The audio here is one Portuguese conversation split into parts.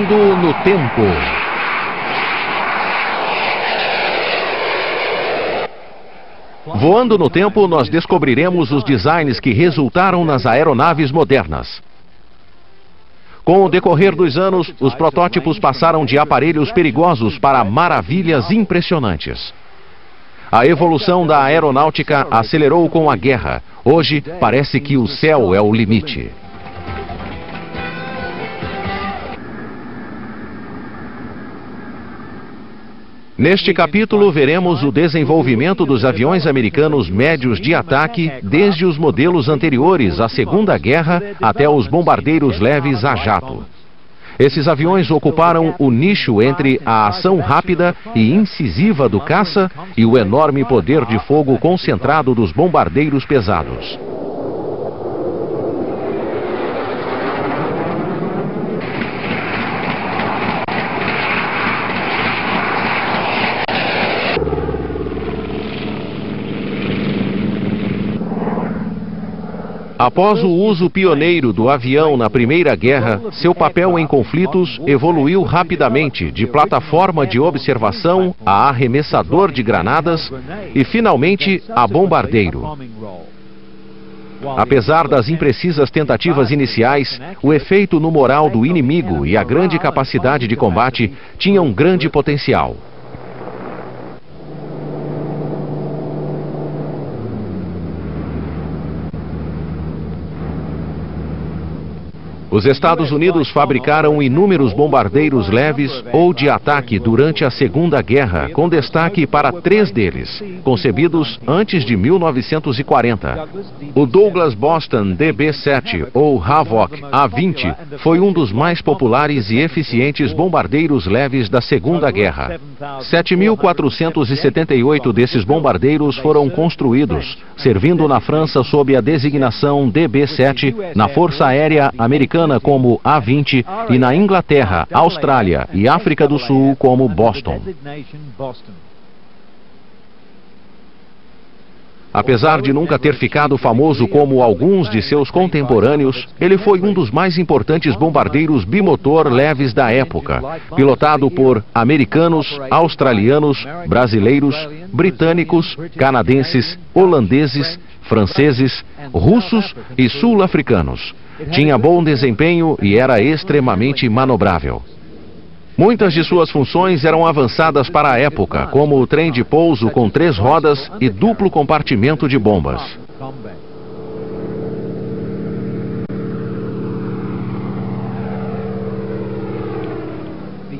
Voando no Tempo. Voando no tempo, nós descobriremos os designs que resultaram nas aeronaves modernas. Com o decorrer dos anos, os protótipos passaram de aparelhos perigosos para maravilhas impressionantes. A evolução da aeronáutica acelerou com a guerra. Hoje, parece que o céu é o limite. Neste capítulo, veremos o desenvolvimento dos aviões americanos médios de ataque, desde os modelos anteriores à Segunda Guerra até os bombardeiros leves a jato. Esses aviões ocuparam o nicho entre a ação rápida e incisiva do caça e o enorme poder de fogo concentrado dos bombardeiros pesados. Após o uso pioneiro do avião na Primeira Guerra, seu papel em conflitos evoluiu rapidamente de plataforma de observação a arremessador de granadas e, finalmente, a bombardeiro. Apesar das imprecisas tentativas iniciais, o efeito no moral do inimigo e a grande capacidade de combate tinham grande potencial. Os Estados Unidos fabricaram inúmeros bombardeiros leves ou de ataque durante a Segunda Guerra, com destaque para 3 deles, concebidos antes de 1940. O Douglas Boston DB-7 ou Havoc A-20 foi um dos mais populares e eficientes bombardeiros leves da Segunda Guerra. 7.478 desses bombardeiros foram construídos, servindo na França sob a designação DB-7, na Força Aérea Americana como A-20 e na Inglaterra, Austrália e África do Sul como Boston. Apesar de nunca ter ficado famoso como alguns de seus contemporâneos, ele foi um dos mais importantes bombardeiros bimotor leves da época, pilotado por americanos, australianos, brasileiros, britânicos, canadenses, holandeses, franceses, russos e sul-africanos. Tinha bom desempenho e era extremamente manobrável. Muitas de suas funções eram avançadas para a época, como o trem de pouso com 3 rodas e duplo compartimento de bombas.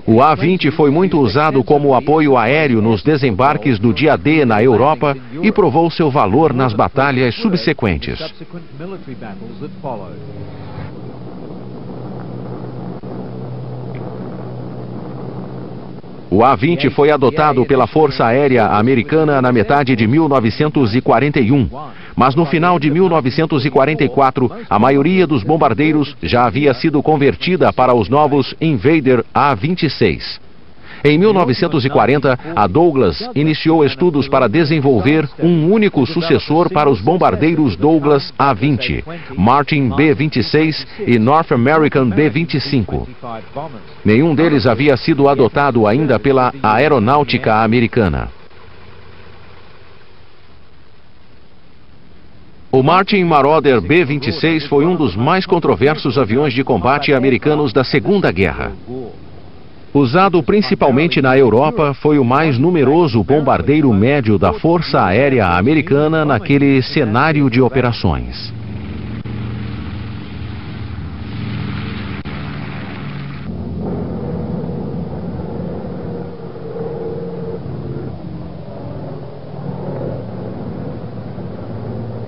O A-20 foi muito usado como apoio aéreo nos desembarques do dia D na Europa e provou seu valor nas batalhas subsequentes. O A-20 foi adotado pela Força Aérea Americana na metade de 1941, mas no final de 1944, a maioria dos bombardeiros já havia sido convertida para os novos Invader A-26. Em 1940, a Douglas iniciou estudos para desenvolver um único sucessor para os bombardeiros Douglas A-20, Martin B-26 e North American B-25. Nenhum deles havia sido adotado ainda pela aeronáutica americana. O Martin Marauder B-26 foi um dos mais controversos aviões de combate americanos da Segunda Guerra. Usado principalmente na Europa, foi o mais numeroso bombardeiro médio da Força Aérea Americana naquele cenário de operações.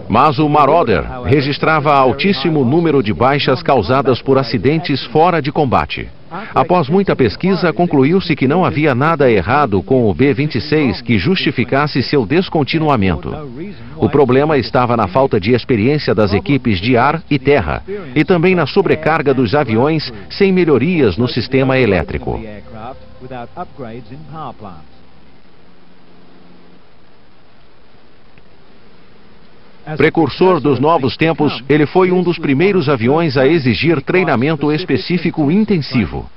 Mas o Marauder registrava altíssimo número de baixas causadas por acidentes fora de combate. Após muita pesquisa, concluiu-se que não havia nada errado com o B-26 que justificasse seu descontinuamento. O problema estava na falta de experiência das equipes de ar e terra, e também na sobrecarga dos aviões sem melhorias no sistema elétrico. Precursor dos novos tempos, ele foi um dos primeiros aviões a exigir treinamento específico intensivo.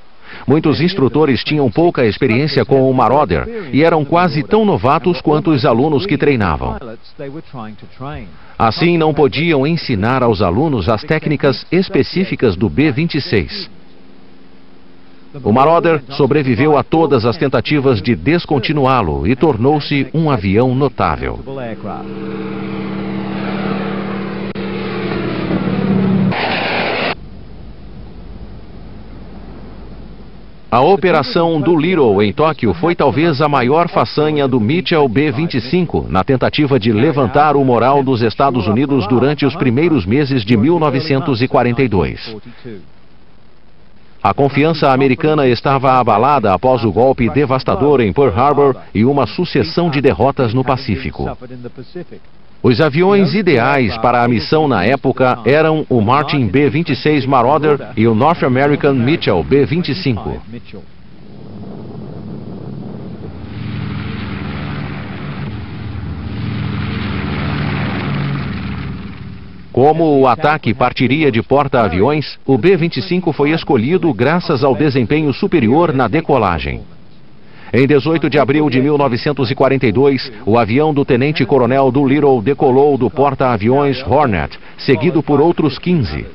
Muitos instrutores tinham pouca experiência com o Marauder e eram quase tão novatos quanto os alunos que treinavam. Assim, não podiam ensinar aos alunos as técnicas específicas do B-26. O Marauder sobreviveu a todas as tentativas de descontinuá-lo e tornou-se um avião notável. A Operação Doolittle em Tóquio foi talvez a maior façanha do Mitchell B-25 na tentativa de levantar o moral dos Estados Unidos durante os primeiros meses de 1942. A confiança americana estava abalada após o golpe devastador em Pearl Harbor e uma sucessão de derrotas no Pacífico. Os aviões ideais para a missão na época eram o Martin B-26 Marauder e o North American Mitchell B-25. Como o ataque partiria de porta-aviões, o B-25 foi escolhido graças ao desempenho superior na decolagem. Em 18 de abril de 1942, o avião do tenente-coronel Doolittle decolou do porta-aviões Hornet, seguido por outros 15.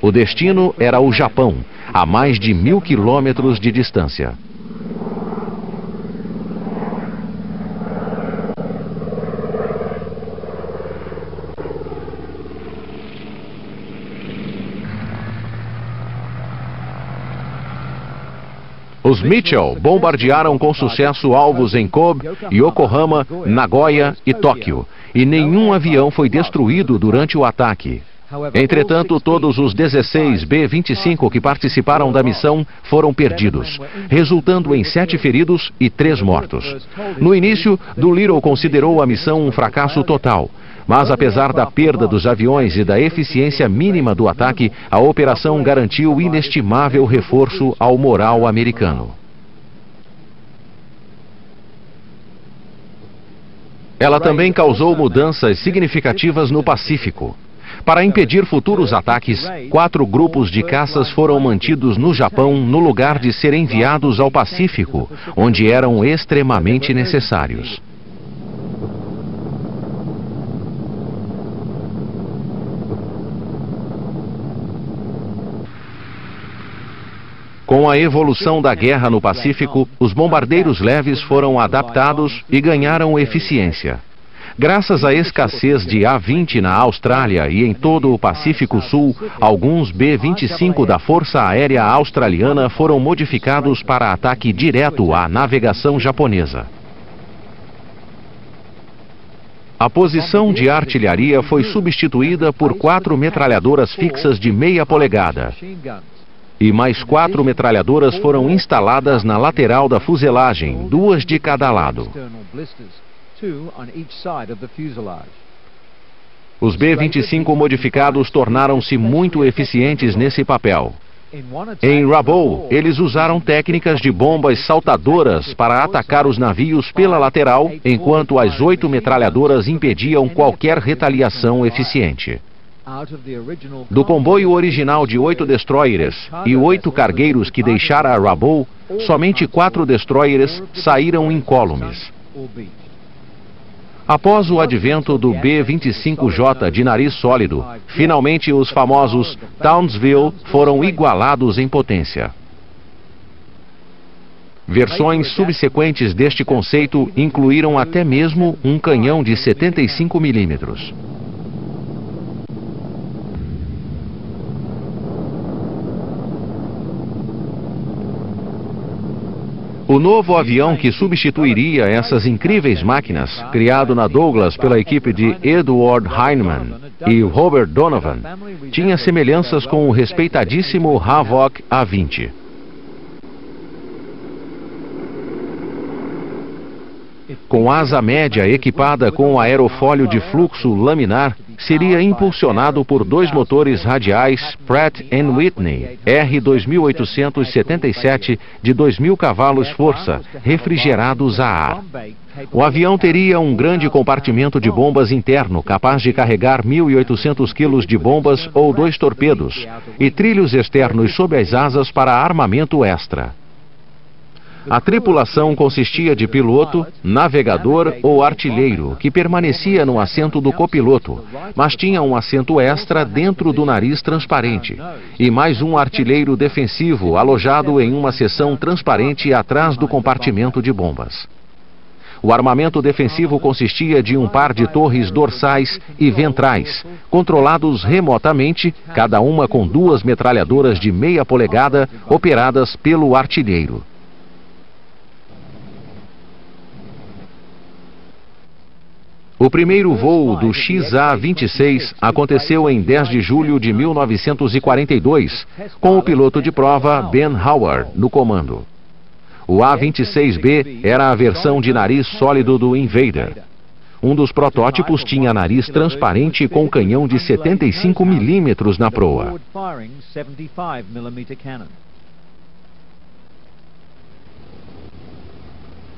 O destino era o Japão, a mais de 1.000 quilômetros de distância. Os Mitchell bombardearam com sucesso alvos em Kobe, Yokohama, Nagoya e Tóquio, e nenhum avião foi destruído durante o ataque. Entretanto, todos os 16 B-25 que participaram da missão foram perdidos, resultando em 7 feridos e 3 mortos. No início, Doolittle considerou a missão um fracasso total. Mas apesar da perda dos aviões e da eficiência mínima do ataque, a operação garantiu inestimável reforço ao moral americano. Ela também causou mudanças significativas no Pacífico. Para impedir futuros ataques, 4 grupos de caças foram mantidos no Japão no lugar de serem enviados ao Pacífico, onde eram extremamente necessários. Com a evolução da guerra no Pacífico, os bombardeiros leves foram adaptados e ganharam eficiência. Graças à escassez de A-20 na Austrália e em todo o Pacífico Sul, alguns B-25 da Força Aérea Australiana foram modificados para ataque direto à navegação japonesa. A posição de artilharia foi substituída por 4 metralhadoras fixas de meia polegada. E mais 4 metralhadoras foram instaladas na lateral da fuselagem, 2 de cada lado. Os B-25 modificados tornaram-se muito eficientes nesse papel. Em Rabaul, eles usaram técnicas de bombas saltadoras para atacar os navios pela lateral, enquanto as 8 metralhadoras impediam qualquer retaliação eficiente. Do comboio original de 8 destroyers e 8 cargueiros que deixara Rabaul, somente 4 destroyers saíram incólumes. Após o advento do B-25J de nariz sólido, finalmente os famosos Townsville foram igualados em potência. Versões subsequentes deste conceito incluíram até mesmo um canhão de 75 milímetros. O novo avião que substituiria essas incríveis máquinas, criado na Douglas pela equipe de Edward Heinemann e Robert Donovan, tinha semelhanças com o respeitadíssimo Havoc A-20. Com asa média equipada com aerofólio de fluxo laminar, seria impulsionado por 2 motores radiais Pratt & Whitney R2877 de 2.000 cavalos força, refrigerados a ar. O avião teria um grande compartimento de bombas interno, capaz de carregar 1.800 quilos de bombas ou 2 torpedos, e trilhos externos sob as asas para armamento extra. A tripulação consistia de piloto, navegador ou artilheiro, que permanecia no assento do copiloto, mas tinha um assento extra dentro do nariz transparente, e mais um artilheiro defensivo alojado em uma seção transparente atrás do compartimento de bombas. O armamento defensivo consistia de um par de torres dorsais e ventrais, controlados remotamente, cada uma com 2 metralhadoras de meia polegada operadas pelo artilheiro. O primeiro voo do XA-26 aconteceu em 10 de julho de 1942, com o piloto de prova Ben Howard no comando. O A-26B era a versão de nariz sólido do Invader. Um dos protótipos tinha nariz transparente com canhão de 75 mm na proa.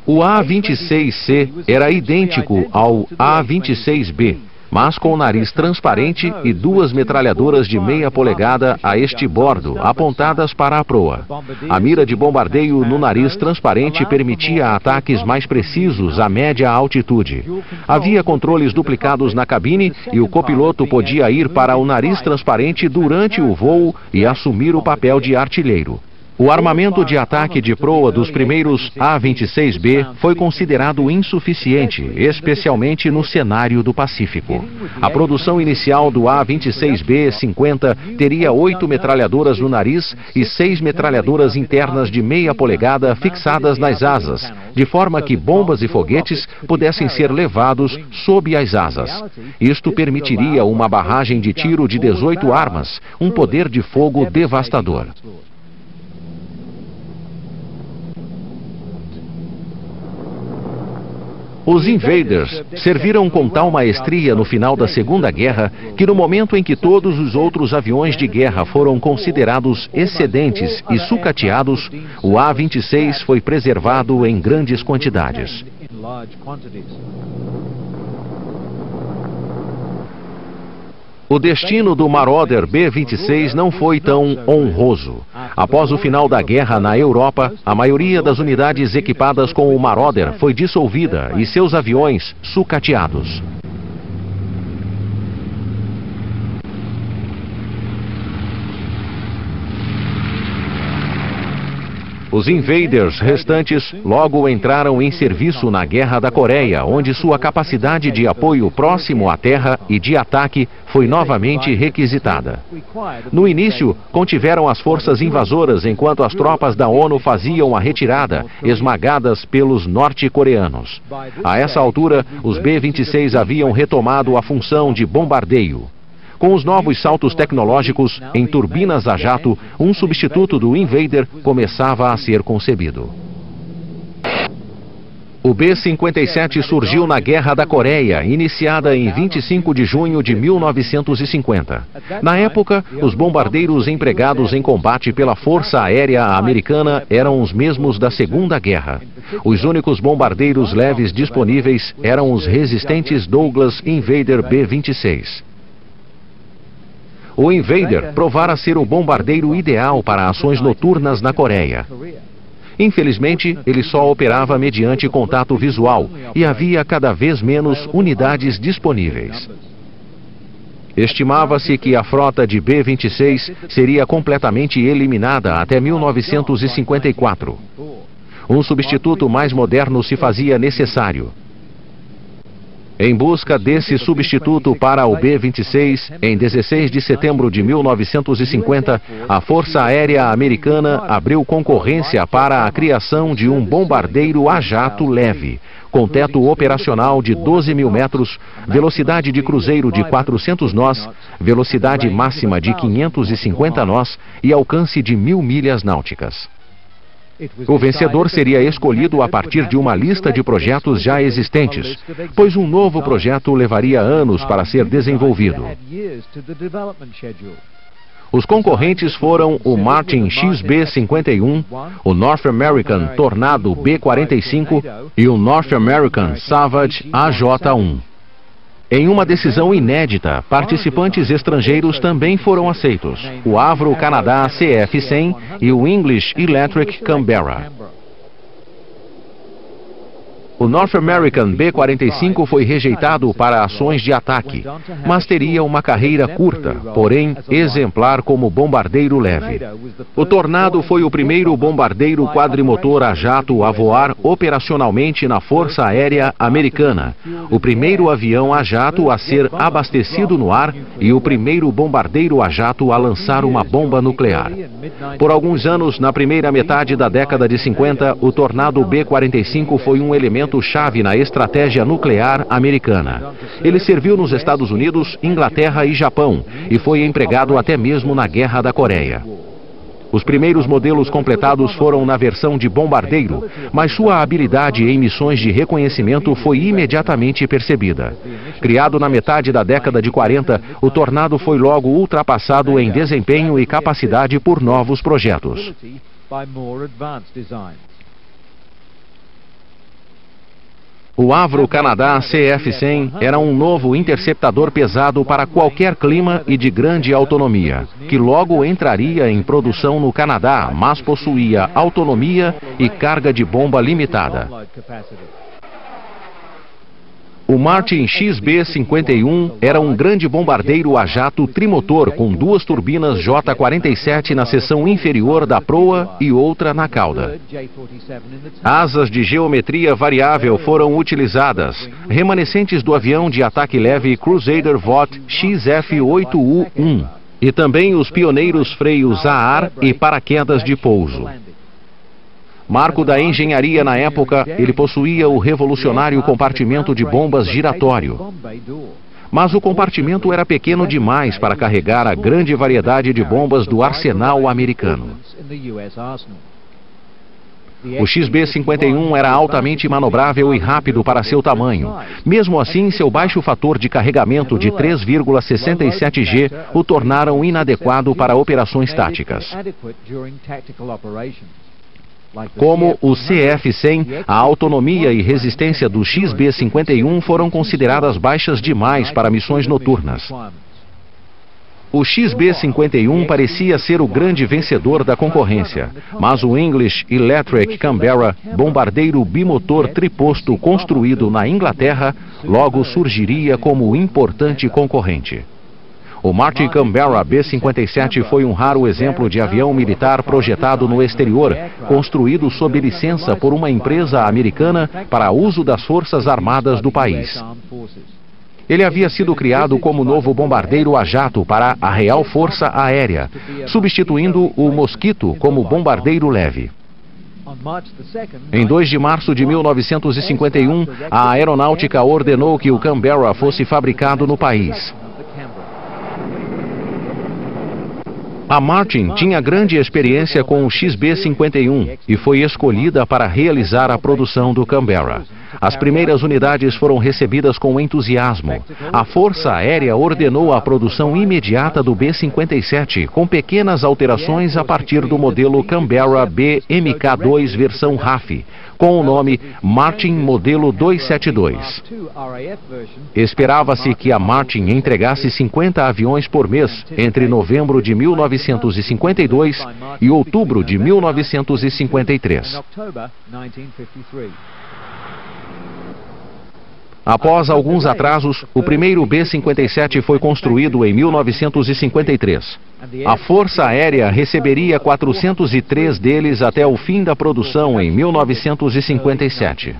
O A-26C era idêntico ao A-26B, mas com nariz transparente e 2 metralhadoras de meia polegada a este bordo, apontadas para a proa. A mira de bombardeio no nariz transparente permitia ataques mais precisos a média altitude. Havia controles duplicados na cabine e o copiloto podia ir para o nariz transparente durante o voo e assumir o papel de artilheiro. O armamento de ataque de proa dos primeiros A-26B foi considerado insuficiente, especialmente no cenário do Pacífico. A produção inicial do A-26B-50 teria 8 metralhadoras no nariz e 6 metralhadoras internas de meia polegada fixadas nas asas, de forma que bombas e foguetes pudessem ser levados sob as asas. Isto permitiria uma barragem de tiro de 18 armas, um poder de fogo devastador. Os Invaders serviram com tal maestria no final da Segunda Guerra que no momento em que todos os outros aviões de guerra foram considerados excedentes e sucateados, o A-26 foi preservado em grandes quantidades. O destino do Marauder B-26 não foi tão honroso. Após o final da guerra na Europa, a maioria das unidades equipadas com o Marauder foi dissolvida e seus aviões sucateados. Os Invaders restantes logo entraram em serviço na Guerra da Coreia, onde sua capacidade de apoio próximo à terra e de ataque foi novamente requisitada. No início, contiveram as forças invasoras enquanto as tropas da ONU faziam a retirada, esmagadas pelos norte-coreanos. A essa altura, os B-26 haviam retomado a função de bombardeio. Com os novos saltos tecnológicos em turbinas a jato, um substituto do Invader começava a ser concebido. O B-57 surgiu na Guerra da Coreia, iniciada em 25 de junho de 1950. Na época, os bombardeiros empregados em combate pela Força Aérea Americana eram os mesmos da Segunda Guerra. Os únicos bombardeiros leves disponíveis eram os resistentes Douglas Invader B-26. O Invader provara ser o bombardeiro ideal para ações noturnas na Coreia. Infelizmente, ele só operava mediante contato visual e havia cada vez menos unidades disponíveis. Estimava-se que a frota de B-26 seria completamente eliminada até 1954. Um substituto mais moderno se fazia necessário. Em busca desse substituto para o B-26, em 16 de setembro de 1950, a Força Aérea Americana abriu concorrência para a criação de um bombardeiro a jato leve, com teto operacional de 12 mil metros, velocidade de cruzeiro de 400 nós, velocidade máxima de 550 nós e alcance de 1.000 milhas náuticas. O vencedor seria escolhido a partir de uma lista de projetos já existentes, pois um novo projeto levaria anos para ser desenvolvido. Os concorrentes foram o Martin XB-51, o North American Tornado B-45 e o North American Savage AJ-1. Em uma decisão inédita, participantes estrangeiros também foram aceitos: o Avro Canadá CF-100 e o English Electric Canberra. O North American B-45 foi rejeitado para ações de ataque, mas teria uma carreira curta, porém exemplar como bombardeiro leve. O Tornado foi o primeiro bombardeiro quadrimotor a jato a voar operacionalmente na Força Aérea Americana, o primeiro avião a jato a ser abastecido no ar e o primeiro bombardeiro a jato a lançar uma bomba nuclear. Por alguns anos, na primeira metade da década de 50, o Tornado B-45 foi um elemento chave na estratégia nuclear americana. Ele serviu nos Estados Unidos, Inglaterra e Japão e foi empregado até mesmo na Guerra da Coreia. Os primeiros modelos completados foram na versão de bombardeiro, mas sua habilidade em missões de reconhecimento foi imediatamente percebida. Criado na metade da década de 40, o Tornado foi logo ultrapassado em desempenho e capacidade por novos projetos. O Avro Canadá CF-100 era um novo interceptador pesado para qualquer clima e de grande autonomia, que logo entraria em produção no Canadá, mas possuía autonomia e carga de bomba limitada. O Martin XB-51 era um grande bombardeiro a jato trimotor com duas turbinas J-47 na seção inferior da proa e outra na cauda. Asas de geometria variável foram utilizadas, remanescentes do avião de ataque leve Crusader Vought XF-8U-1, e também os pioneiros freios a ar e paraquedas de pouso. Marco da engenharia na época, ele possuía o revolucionário compartimento de bombas giratório. Mas o compartimento era pequeno demais para carregar a grande variedade de bombas do arsenal americano. O XB-51 era altamente manobrável e rápido para seu tamanho. Mesmo assim, seu baixo fator de carregamento de 3,67 G o tornaram inadequado para operações táticas. Como o CF-100, a autonomia e resistência do XB-51 foram consideradas baixas demais para missões noturnas. O XB-51 parecia ser o grande vencedor da concorrência, mas o English Electric Canberra, bombardeiro bimotor triposto construído na Inglaterra, logo surgiria como importante concorrente. O Martin Canberra B-57 foi um raro exemplo de avião militar projetado no exterior, construído sob licença por uma empresa americana para uso das Forças Armadas do país. Ele havia sido criado como novo bombardeiro a jato para a Real Força Aérea, substituindo o Mosquito como bombardeiro leve. Em 2 de março de 1951, a aeronáutica ordenou que o Canberra fosse fabricado no país. A Martin tinha grande experiência com o XB-51 e foi escolhida para realizar a produção do Canberra. As primeiras unidades foram recebidas com entusiasmo. A Força Aérea ordenou a produção imediata do B-57, com pequenas alterações a partir do modelo Canberra B Mk2 versão RAF, com o nome Martin Modelo 272. Esperava-se que a Martin entregasse 50 aviões por mês entre novembro de 1952 e outubro de 1953. Após alguns atrasos, o primeiro B-57 foi construído em 1953. A Força Aérea receberia 403 deles até o fim da produção em 1957.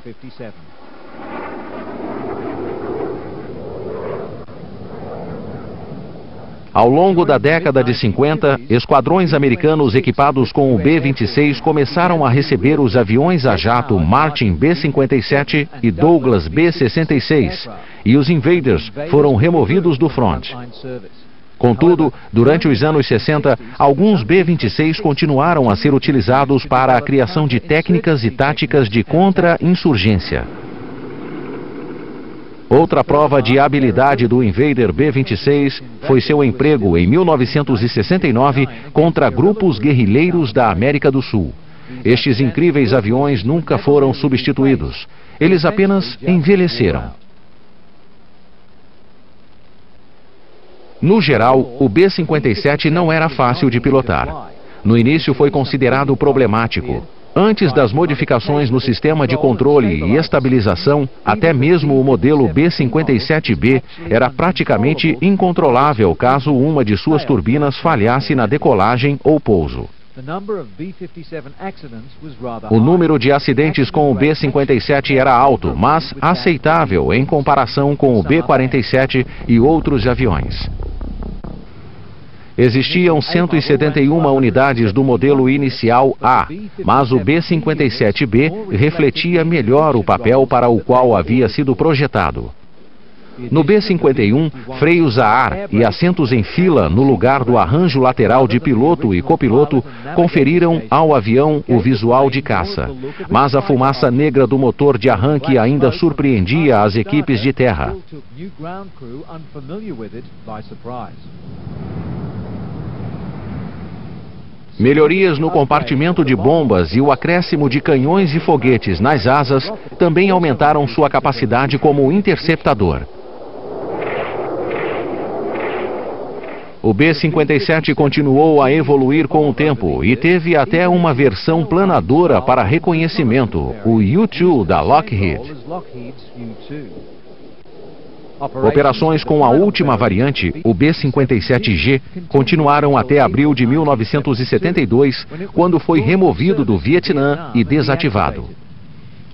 Ao longo da década de 50, esquadrões americanos equipados com o B-26 começaram a receber os aviões a jato Martin B-57 e Douglas B-66, e os Invaders foram removidos do front. Contudo, durante os anos 60, alguns B-26 continuaram a ser utilizados para a criação de técnicas e táticas de contra-insurgência. Outra prova de habilidade do Invader B-26 foi seu emprego em 1969 contra grupos guerrilheiros da América do Sul. Estes incríveis aviões nunca foram substituídos. Eles apenas envelheceram. No geral, o B-57 não era fácil de pilotar. No início foi considerado problemático. Antes das modificações no sistema de controle e estabilização, até mesmo o modelo B-57B era praticamente incontrolável caso uma de suas turbinas falhasse na decolagem ou pouso. O número de acidentes com o B-57 era alto, mas aceitável em comparação com o B-47 e outros aviões. Existiam 171 unidades do modelo inicial A, mas o B-57B refletia melhor o papel para o qual havia sido projetado. No B-51, freios a ar e assentos em fila no lugar do arranjo lateral de piloto e copiloto conferiram ao avião o visual de caça, mas a fumaça negra do motor de arranque ainda surpreendia as equipes de terra. Melhorias no compartimento de bombas e o acréscimo de canhões e foguetes nas asas também aumentaram sua capacidade como interceptador. O B-57 continuou a evoluir com o tempo e teve até uma versão planadora para reconhecimento, o U-2 da Lockheed. Operações com a última variante, o B-57G, continuaram até abril de 1972, quando foi removido do Vietnã e desativado.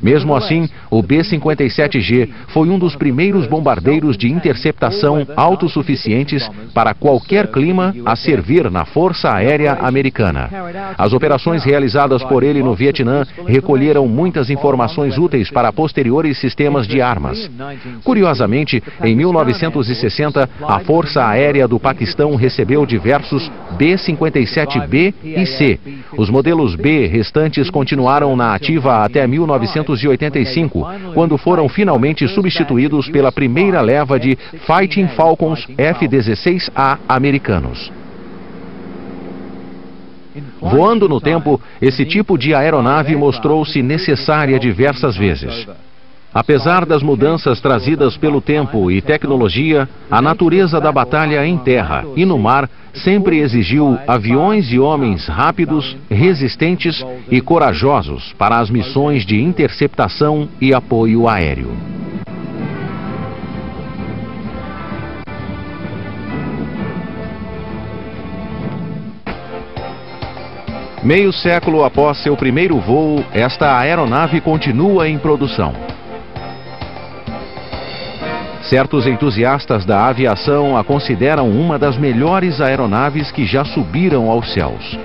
Mesmo assim, o B-57G foi um dos primeiros bombardeiros de interceptação autossuficientes para qualquer clima a servir na Força Aérea Americana. As operações realizadas por ele no Vietnã recolheram muitas informações úteis para posteriores sistemas de armas. Curiosamente, em 1960, a Força Aérea do Paquistão recebeu diversos B-57B e C. Os modelos B restantes continuaram na ativa até 1985, quando foram finalmente substituídos pela primeira leva de Fighting Falcons F-16A americanos. Voando no tempo, esse tipo de aeronave mostrou-se necessária diversas vezes. Apesar das mudanças trazidas pelo tempo e tecnologia, a natureza da batalha em terra e no mar sempre exigiu aviões e homens rápidos, resistentes e corajosos para as missões de interceptação e apoio aéreo. Meio século após seu primeiro voo, esta aeronave continua em produção. Certos entusiastas da aviação a consideram uma das melhores aeronaves que já subiram aos céus.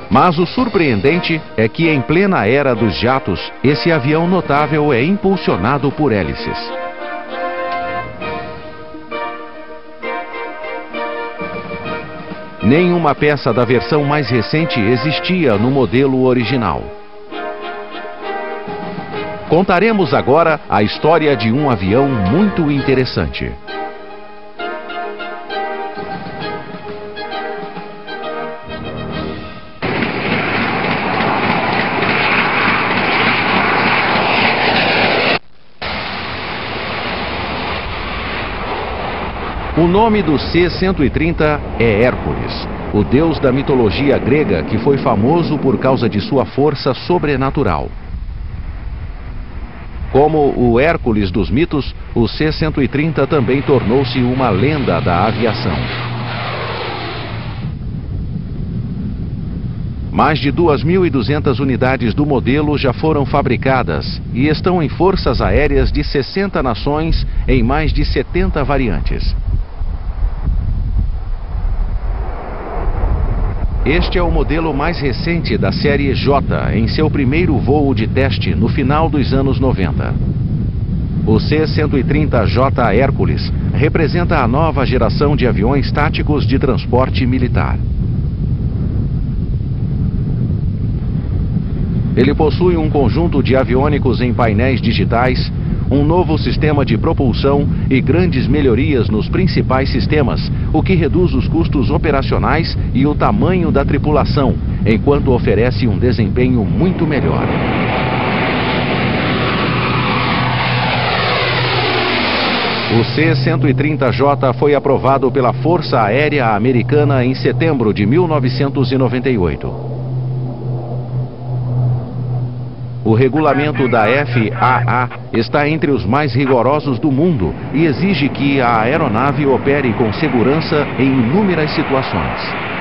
Mas o surpreendente é que em plena era dos jatos, esse avião notável é impulsionado por hélices. Nenhuma peça da versão mais recente existia no modelo original. Contaremos agora a história de um avião muito interessante. O nome do C-130 é Hércules, o deus da mitologia grega que foi famoso por causa de sua força sobrenatural. Como o Hércules dos mitos, o C-130 também tornou-se uma lenda da aviação. Mais de 2.200 unidades do modelo já foram fabricadas e estão em forças aéreas de 60 nações em mais de 70 variantes. Este é o modelo mais recente da série J, em seu primeiro voo de teste no final dos anos 90. O C-130J Hércules representa a nova geração de aviões táticos de transporte militar. Ele possui um conjunto de aviônicos em painéis digitais, um novo sistema de propulsão e grandes melhorias nos principais sistemas, o que reduz os custos operacionais e o tamanho da tripulação, enquanto oferece um desempenho muito melhor. O C-130J foi aprovado pela Força Aérea Americana em setembro de 1998. O regulamento da FAA está entre os mais rigorosos do mundo e exige que a aeronave opere com segurança em inúmeras situações.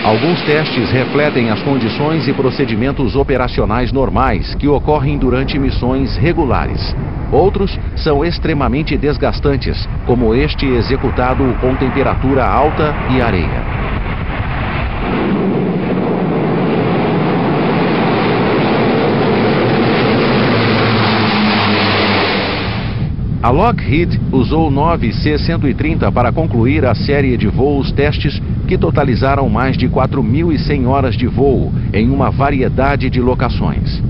Alguns testes refletem as condições e procedimentos operacionais normais que ocorrem durante missões regulares. Outros são extremamente desgastantes, como este executado com temperatura alta e areia. A Lockheed usou 9 C-130 para concluir a série de voos testes que totalizaram mais de 4.100 horas de voo em uma variedade de locações.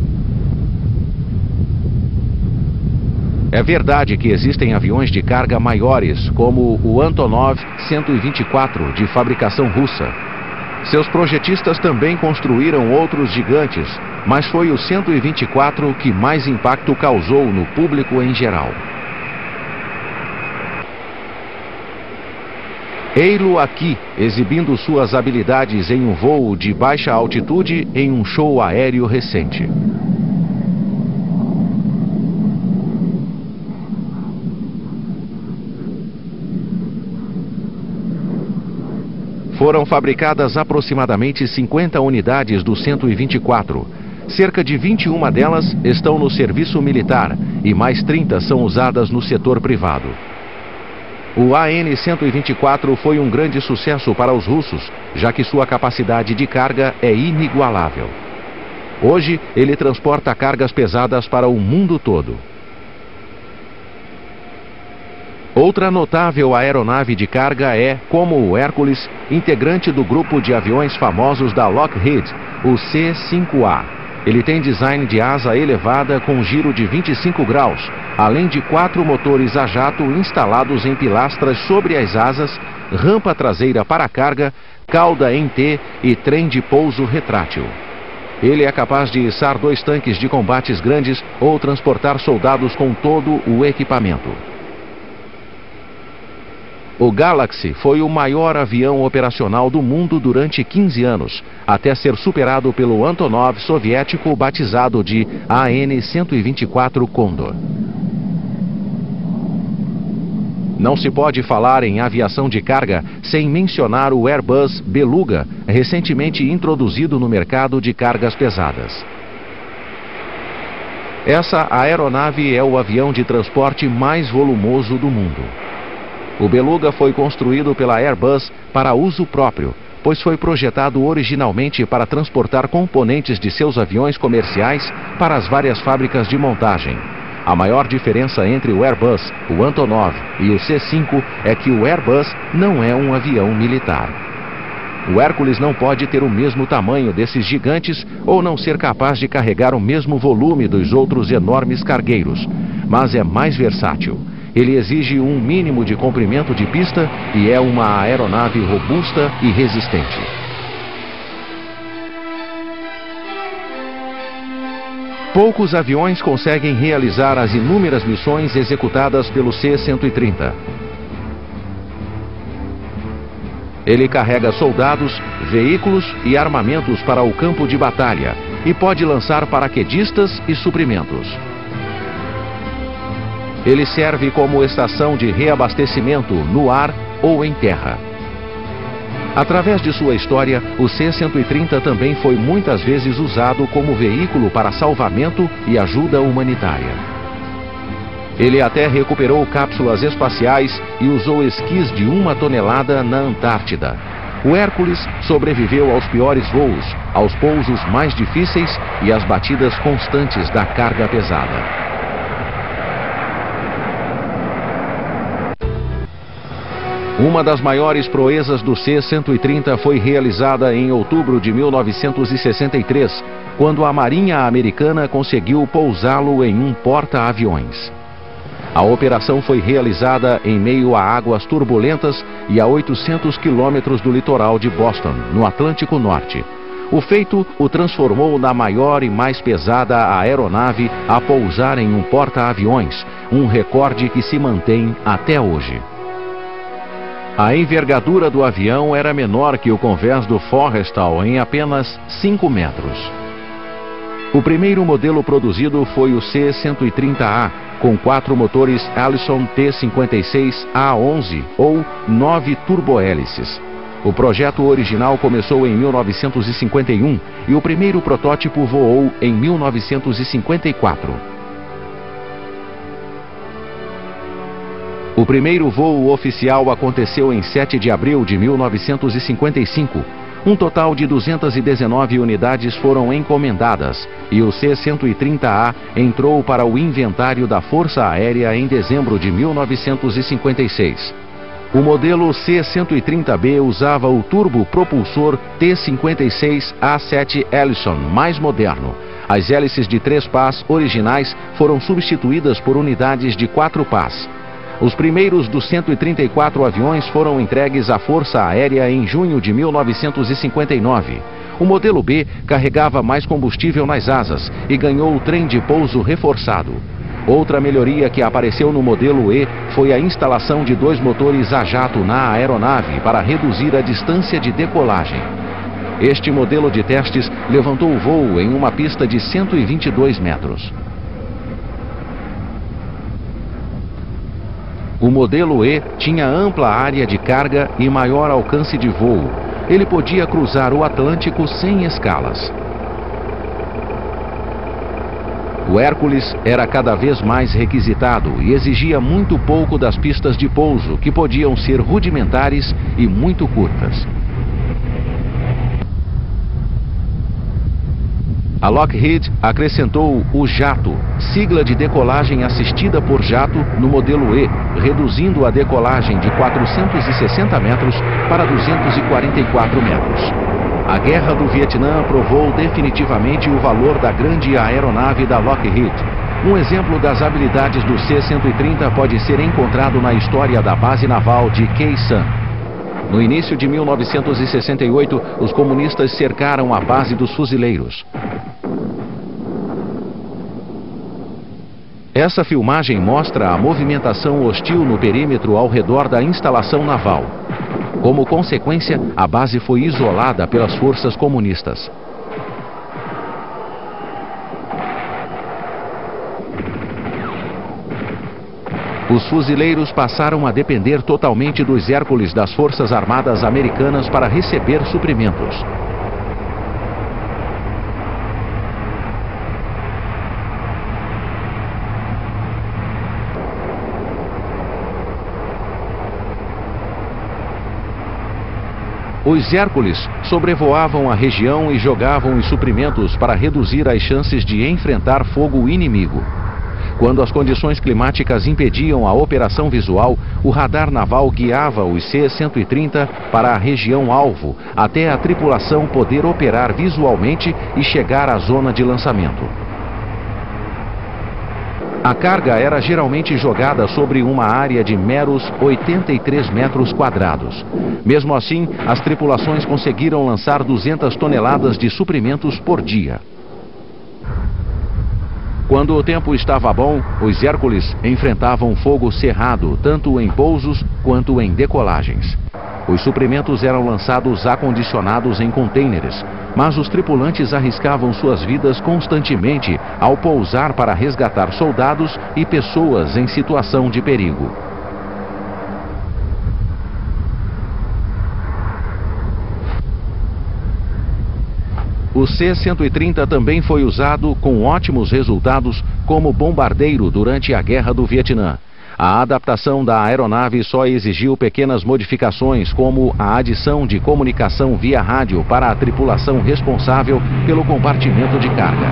É verdade que existem aviões de carga maiores, como o Antonov 124, de fabricação russa. Seus projetistas também construíram outros gigantes, mas foi o 124 que mais impacto causou no público em geral. Ei-lo aqui, exibindo suas habilidades em um voo de baixa altitude em um show aéreo recente. Foram fabricadas aproximadamente 50 unidades do 124. Cerca de 21 delas estão no serviço militar e mais 30 são usadas no setor privado. O AN-124 foi um grande sucesso para os russos, já que sua capacidade de carga é inigualável. Hoje, ele transporta cargas pesadas para o mundo todo. Outra notável aeronave de carga é, como o Hércules, integrante do grupo de aviões famosos da Lockheed, o C-5A. Ele tem design de asa elevada com giro de 25 graus, além de 4 motores a jato instalados em pilastras sobre as asas, rampa traseira para carga, cauda em T e trem de pouso retrátil. Ele é capaz de içar 2 tanques de combates grandes ou transportar soldados com todo o equipamento. O Galaxy foi o maior avião operacional do mundo durante 15 anos, até ser superado pelo Antonov soviético batizado de AN-124 Condor. Não se pode falar em aviação de carga sem mencionar o Airbus Beluga, recentemente introduzido no mercado de cargas pesadas. Essa aeronave é o avião de transporte mais volumoso do mundo. O Beluga foi construído pela Airbus para uso próprio, pois foi projetado originalmente para transportar componentes de seus aviões comerciais para as várias fábricas de montagem. A maior diferença entre o Airbus, o Antonov e o C-5 é que o Airbus não é um avião militar. O Hércules não pode ter o mesmo tamanho desses gigantes ou não ser capaz de carregar o mesmo volume dos outros enormes cargueiros, mas é mais versátil. Ele exige um mínimo de comprimento de pista e é uma aeronave robusta e resistente. Poucos aviões conseguem realizar as inúmeras missões executadas pelo C-130. Ele carrega soldados, veículos e armamentos para o campo de batalha e pode lançar paraquedistas e suprimentos. Ele serve como estação de reabastecimento no ar ou em terra. Através de sua história, o C-130 também foi muitas vezes usado como veículo para salvamento e ajuda humanitária. Ele até recuperou cápsulas espaciais e usou esquis de 1 tonelada na Antártida. O Hércules sobreviveu aos piores voos, aos pousos mais difíceis e às batidas constantes da carga pesada. Uma das maiores proezas do C-130 foi realizada em outubro de 1963, quando a Marinha Americana conseguiu pousá-lo em um porta-aviões. A operação foi realizada em meio a águas turbulentas e a 800 quilômetros do litoral de Boston, no Atlântico Norte. O feito o transformou na maior e mais pesada aeronave a pousar em um porta-aviões, um recorde que se mantém até hoje. A envergadura do avião era menor que o convés do Forrestal em apenas 5 metros. O primeiro modelo produzido foi o C-130A, com 4 motores Allison T56A11 ou 9 turbohélices. O projeto original começou em 1951 e o primeiro protótipo voou em 1954. O primeiro voo oficial aconteceu em 7 de abril de 1955. Um total de 219 unidades foram encomendadas e o C-130A entrou para o inventário da Força Aérea em dezembro de 1956. O modelo C-130B usava o turbopropulsor T56A7 Allison, mais moderno. As hélices de 3 pás originais foram substituídas por unidades de 4 pás. Os primeiros dos 134 aviões foram entregues à Força Aérea em junho de 1959. O modelo B carregava mais combustível nas asas e ganhou o trem de pouso reforçado. Outra melhoria que apareceu no modelo E foi a instalação de 2 motores a jato na aeronave para reduzir a distância de decolagem. Este modelo de testes levantou o voo em uma pista de 122 metros. O modelo E tinha ampla área de carga e maior alcance de voo. Ele podia cruzar o Atlântico sem escalas. O Hércules era cada vez mais requisitado e exigia muito pouco das pistas de pouso, que podiam ser rudimentares e muito curtas. A Lockheed acrescentou o jato, sigla de decolagem assistida por jato, no modelo E, reduzindo a decolagem de 460 metros para 244 metros. A Guerra do Vietnã provou definitivamente o valor da grande aeronave da Lockheed. Um exemplo das habilidades do C-130 pode ser encontrado na história da base naval de Khe Sanh. No início de 1968, os comunistas cercaram a base dos fuzileiros. Essa filmagem mostra a movimentação hostil no perímetro ao redor da instalação naval. Como consequência, a base foi isolada pelas forças comunistas. Os fuzileiros passaram a depender totalmente dos Hércules das Forças Armadas Americanas para receber suprimentos. Os Hércules sobrevoavam a região e jogavam os suprimentos para reduzir as chances de enfrentar fogo inimigo. Quando as condições climáticas impediam a operação visual, o radar naval guiava os C-130 para a região alvo, até a tripulação poder operar visualmente e chegar à zona de lançamento. A carga era geralmente jogada sobre uma área de meros 83 metros quadrados. Mesmo assim, as tripulações conseguiram lançar 200 toneladas de suprimentos por dia. Quando o tempo estava bom, os Hércules enfrentavam fogo cerrado, tanto em pousos quanto em decolagens. Os suprimentos eram lançados acondicionados em contêineres, mas os tripulantes arriscavam suas vidas constantemente ao pousar para resgatar soldados e pessoas em situação de perigo. O C-130 também foi usado com ótimos resultados como bombardeiro durante a Guerra do Vietnã. A adaptação da aeronave só exigiu pequenas modificações, como a adição de comunicação via rádio para a tripulação responsável pelo compartimento de carga.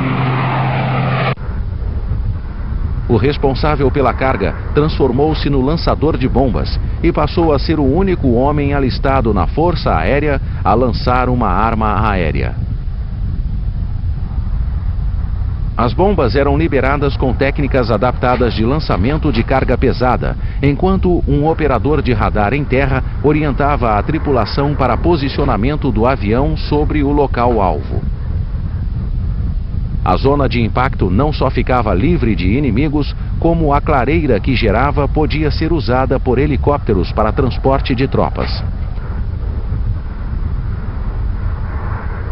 o responsável pela carga transformou-se no lançador de bombas e passou a ser o único homem alistado na Força Aérea a lançar uma arma aérea. As bombas eram liberadas com técnicas adaptadas de lançamento de carga pesada, enquanto um operador de radar em terra orientava a tripulação para posicionamento do avião sobre o local-alvo. A zona de impacto não só ficava livre de inimigos, como a clareira que gerava podia ser usada por helicópteros para transporte de tropas.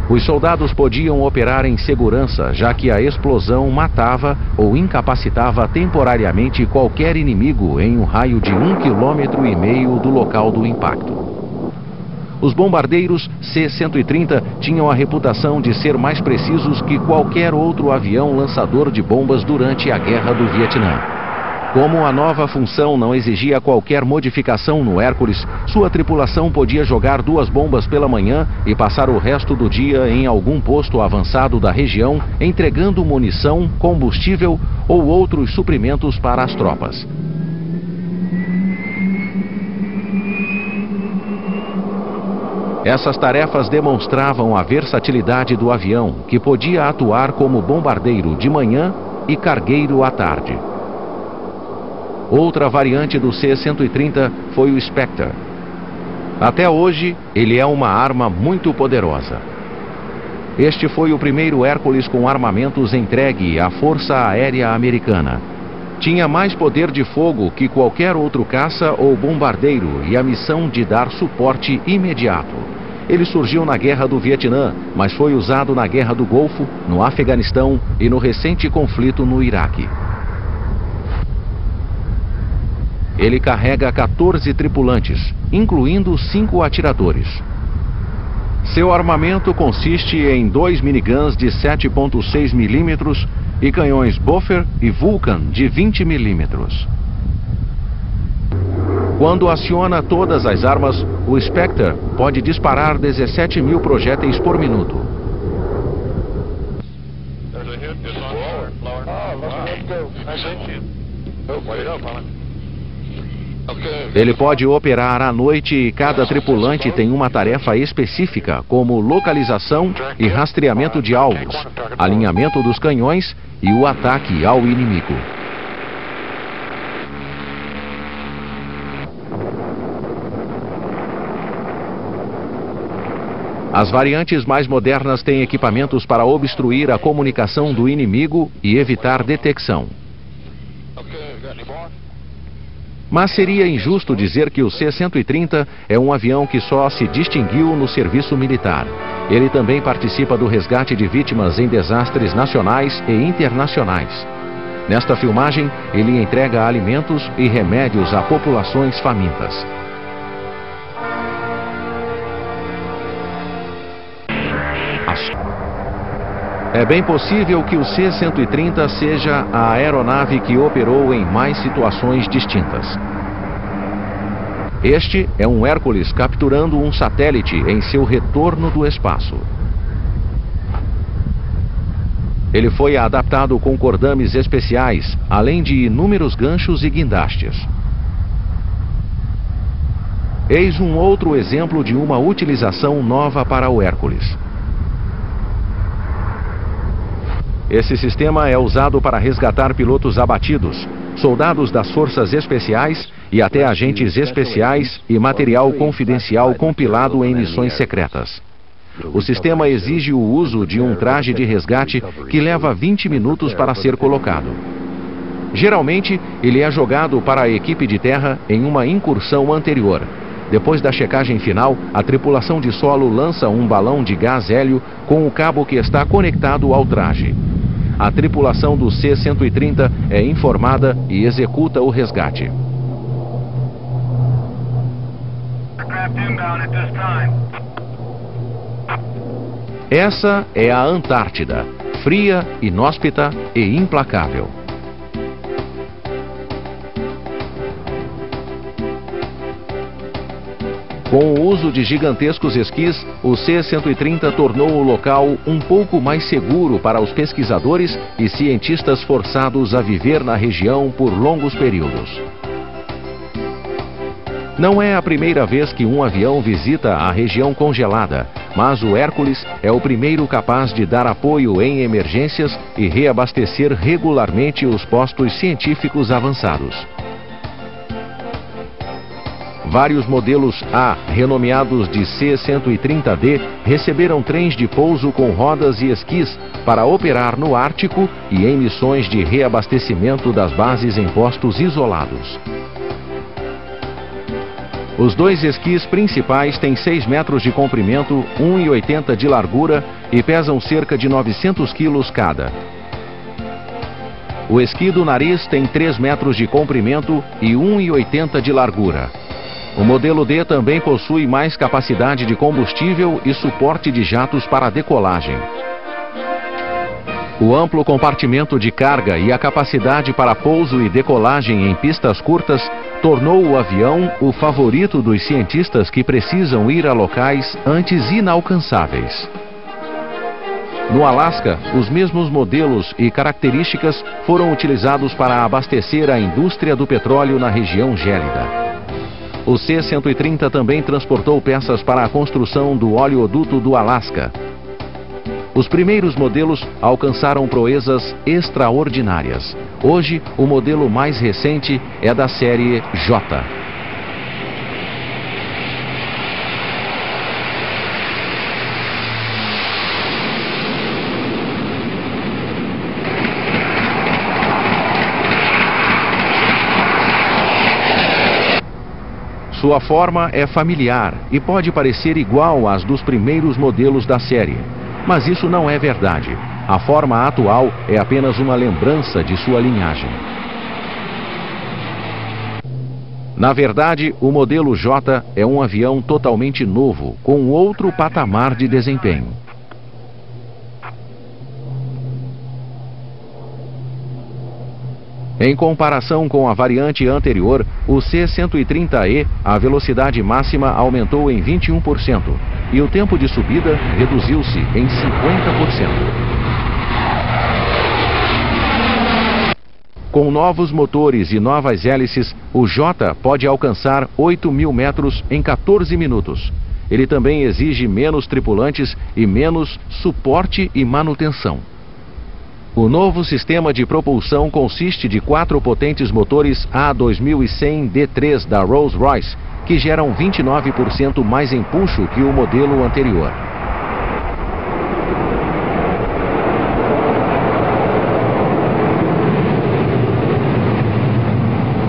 Os soldados podiam operar em segurança, já que a explosão matava ou incapacitava temporariamente qualquer inimigo em um raio de 1,5 km do local do impacto. Os bombardeiros C-130 tinham a reputação de ser mais precisos que qualquer outro avião lançador de bombas durante a Guerra do Vietnã. Como a nova função não exigia qualquer modificação no Hércules, sua tripulação podia jogar 2 bombas pela manhã e passar o resto do dia em algum posto avançado da região, entregando munição, combustível ou outros suprimentos para as tropas. Essas tarefas demonstravam a versatilidade do avião, que podia atuar como bombardeiro de manhã e cargueiro à tarde. Outra variante do C-130 foi o Spectre. Até hoje, ele é uma arma muito poderosa. Este foi o primeiro Hércules com armamentos entregue à Força Aérea Americana. Tinha mais poder de fogo que qualquer outro caça ou bombardeiro e a missão de dar suporte imediato. Ele surgiu na Guerra do Vietnã, mas foi usado na Guerra do Golfo, no Afeganistão e no recente conflito no Iraque. Ele carrega 14 tripulantes, incluindo 5 atiradores. Seu armamento consiste em 2 miniguns de 7,6 mm e canhões Boffer e Vulcan de 20 mm. Quando aciona todas as armas, o Spectre pode disparar 17.000 projéteis por minuto. Ele pode operar à noite e cada tripulante tem uma tarefa específica, como localização e rastreamento de alvos, alinhamento dos canhões e o ataque ao inimigo. As variantes mais modernas têm equipamentos para obstruir a comunicação do inimigo e evitar detecção. Mas seria injusto dizer que o C-130 é um avião que só se distinguiu no serviço militar. Ele também participa do resgate de vítimas em desastres nacionais e internacionais. Nesta filmagem, ele entrega alimentos e remédios a populações famintas. É bem possível que o C-130 seja a aeronave que operou em mais situações distintas. Este é um Hércules capturando um satélite em seu retorno do espaço. Ele foi adaptado com cordames especiais, além de inúmeros ganchos e guindastes. Eis um outro exemplo de uma utilização nova para o Hércules. Esse sistema é usado para resgatar pilotos abatidos, soldados das forças especiais e até agentes especiais e material confidencial compilado em missões secretas. O sistema exige o uso de um traje de resgate que leva 20 minutos para ser colocado. Geralmente, ele é jogado para a equipe de terra em uma incursão anterior. Depois da checagem final, a tripulação de solo lança um balão de gás hélio com o cabo que está conectado ao traje. A tripulação do C-130 é informada e executa o resgate. Essa é a Antártida, fria, inóspita e implacável. Com o uso de gigantescos esquis, o C-130 tornou o local um pouco mais seguro para os pesquisadores e cientistas forçados a viver na região por longos períodos. Não é a primeira vez que um avião visita a região congelada, mas o Hércules é o primeiro capaz de dar apoio em emergências e reabastecer regularmente os postos científicos avançados. Vários modelos A, renomeados de C-130D, receberam trens de pouso com rodas e esquis para operar no Ártico e em missões de reabastecimento das bases em postos isolados. Os dois esquis principais têm 6 metros de comprimento, 1,80 de largura e pesam cerca de 900 quilos cada. O esqui do nariz tem 3 metros de comprimento e 1,80 de largura. O modelo D também possui mais capacidade de combustível e suporte de jatos para decolagem. O amplo compartimento de carga e a capacidade para pouso e decolagem em pistas curtas tornou o avião o favorito dos cientistas que precisam ir a locais antes inalcançáveis. No Alasca, os mesmos modelos e características foram utilizados para abastecer a indústria do petróleo na região gélida. O C-130 também transportou peças para a construção do oleoduto do Alasca. Os primeiros modelos alcançaram proezas extraordinárias. Hoje, o modelo mais recente é da série J. Sua forma é familiar e pode parecer igual às dos primeiros modelos da série. Mas isso não é verdade. A forma atual é apenas uma lembrança de sua linhagem. Na verdade, o modelo J é um avião totalmente novo, com outro patamar de desempenho. Em comparação com a variante anterior, o C-130E, a velocidade máxima aumentou em 21% e o tempo de subida reduziu-se em 50%. Com novos motores e novas hélices, o J pode alcançar 8.000 metros em 14 minutos. Ele também exige menos tripulantes e menos suporte e manutenção. O novo sistema de propulsão consiste de 4 potentes motores A2100D3 da Rolls-Royce, que geram 29% mais empuxo que o modelo anterior.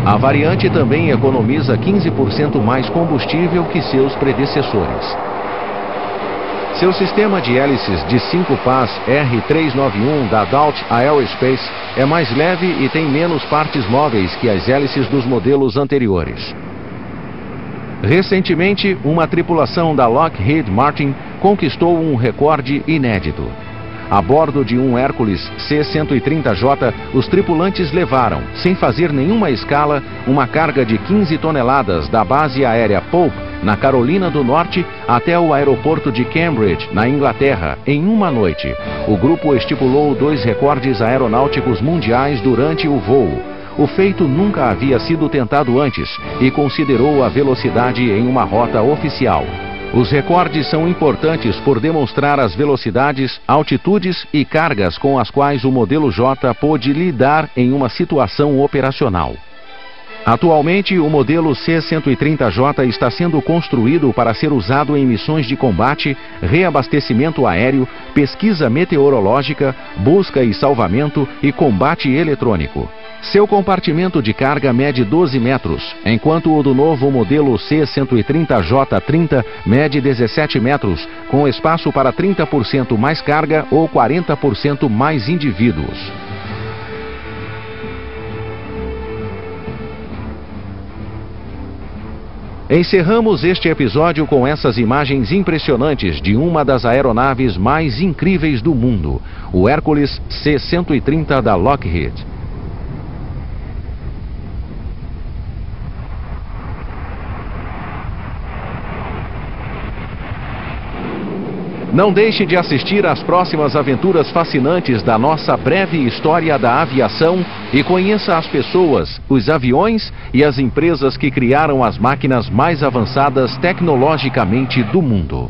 A variante também economiza 15% mais combustível que seus predecessores. Seu sistema de hélices de 5 pás R391 da Dalt Aerospace é mais leve e tem menos partes móveis que as hélices dos modelos anteriores. Recentemente, uma tripulação da Lockheed Martin conquistou um recorde inédito. A bordo de um Hércules C-130J, os tripulantes levaram, sem fazer nenhuma escala, uma carga de 15 toneladas da base aérea Pope, na Carolina do Norte, até o aeroporto de Cambridge, na Inglaterra, em uma noite. O grupo estipulou 2 recordes aeronáuticos mundiais durante o voo. O feito nunca havia sido tentado antes e considerou a velocidade em uma rota oficial. Os recordes são importantes por demonstrar as velocidades, altitudes e cargas com as quais o modelo J pôde lidar em uma situação operacional. Atualmente, o modelo C-130J está sendo construído para ser usado em missões de combate, reabastecimento aéreo, pesquisa meteorológica, busca e salvamento e combate eletrônico. Seu compartimento de carga mede 12 metros, enquanto o do novo modelo C-130J30 mede 17 metros, com espaço para 30% mais carga ou 40% mais indivíduos. Encerramos este episódio com essas imagens impressionantes de uma das aeronaves mais incríveis do mundo, o Hércules C-130 da Lockheed. Não deixe de assistir às próximas aventuras fascinantes da nossa breve história da aviação e conheça as pessoas, os aviões e as empresas que criaram as máquinas mais avançadas tecnologicamente do mundo.